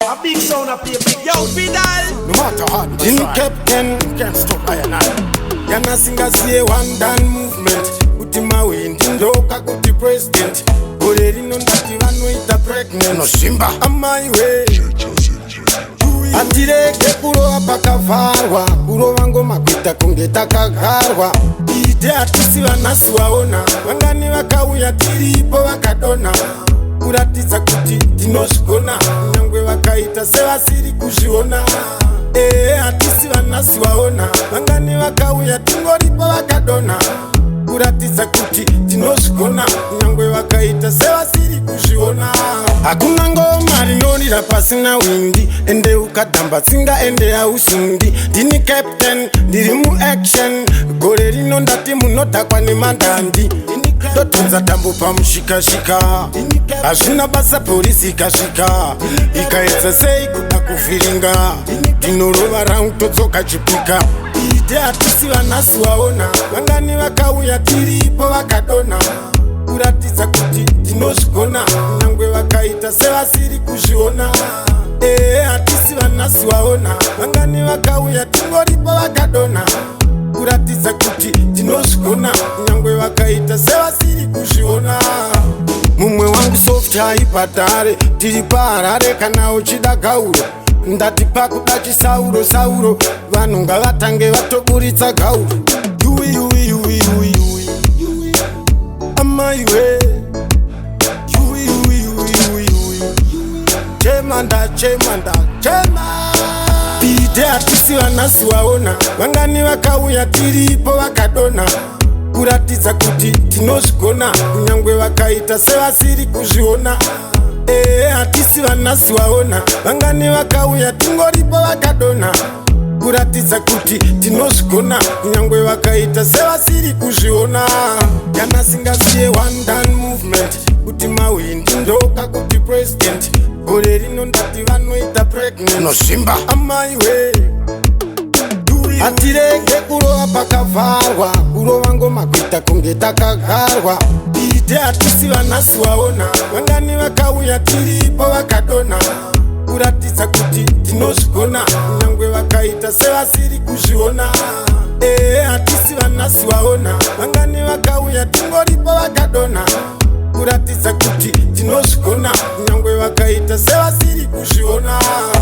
A big sound up here, big yo, Vidal. No matter hard, in captain, can't stop I and I. Yana singa see one done movement. Utima wind, ndoka kuti president. Goreri no ndati vanoita pregnant. No Simba, on my way. Atireke kurowa pakavarwa. Kurova ngoma kuita kunge takagarwa. Ite atisi vanasi waona. Vangani vakauya tiripo vakadona. Kuratidza kuti tinozvigona. Nyangwe vakaita sevasiri kuzviona. Hatisi vanasi waona. Vangani vakauya tingoripo vakadona. Kuratidza kuti tinozvigona. Nyangwe vakaita sevasiri kuzviona. Hakuna ngoma rinorira pasina windi. Ende ukadhamba tsinga ende hausundi. Ndini captain, ndiri muaction. Gore rino ndati munodhakwa nemandandi. Ndotonza tambo pamushikashika. Hazvina basa polisi ikasvika. Ikaedza sei kuda kuvhiringa. Ndinorova rangu todzoka chipika. Ite hatisi vanasi waona. Vangani vakauya tiripo vakadona. Kuratidza kuti tinozvigona. Nyangwe vakaita sevasiri kuzviona. Hatisi vanasi waona. Vangani vakauya tingoripo vakadona. Kuratidza kuti tinozvigona. Nyangwe vakaita sevasiri kuzviona. Mumwe wangu soft haipatare. Tiri paHarare kana uchida gauro. Ndati pakuda chisauro sauro. Vanhu ngavatange vatoburitsa gauro. Amaiwe chemanda ite hatisi vanasi waona. Vangani vakauya tiripo vakadona. Kuratidza kuti tinozvigona. Kunyangwe vakaita sevasiri kuzviona. Hatisi vanasi waona. Vangani vakauya tingoripo vakadona. Kuratidza kuti tinozvigona. Kunyangwe vakaita sevasiri kuzviona. Kana singasiye one done movement. Kuti mawindi ndoka kuti president. Gore rino ndati vanoita pregnant. No Simba, amaiwe. Atireke kurova pakavarwa. Kurova ngoma kuita kunge takagarwa. Ite hatisi vanasi waona. Vangani vakauya tiripo vakadona. Kuratidza kuti tinozvigona. Nyangwe vakaita sevasiri kuzviona. Hatisi vanasi waona. Vangani vakauya tingoripo vakadona. Kuratidza kuti tinozvigona. Nyangwe vakaita sevasiri kuzviona.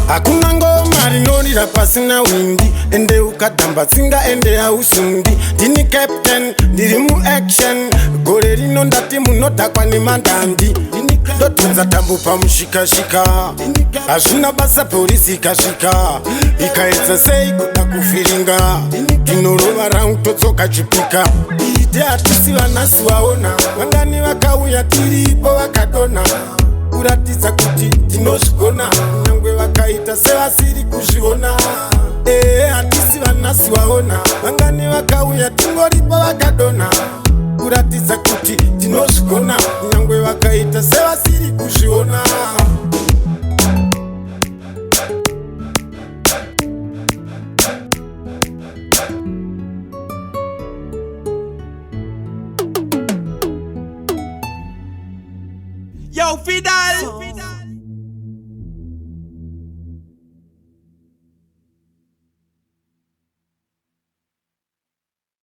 Hakuna ngoma rinorira pasina windi. Ende ukadhamba tsinga ende hausundi. Ndini captain, ndiri muaction. Gore rino ndati munodhakwa nemandandi. Ndotonza tambo pamushikashika. Hazvina basa polisi ikasvika. Ikaedza sei kuda kuvhiringa. Ndinorova rangu todzoka chipika. Ite hatisi vanasi waona. Vangani vakauya tiripo vakadona. Kuratidza kuti tinozvigona. Nyangwe vakaita sevasiri kuzviona. Hatisi vanasi waona. Vangani vakauya tingoripo vakadona. Kuratidza kuti tinozvigona. Nyangwe vakaita sevasiri kuzviona. Yo, Vidal.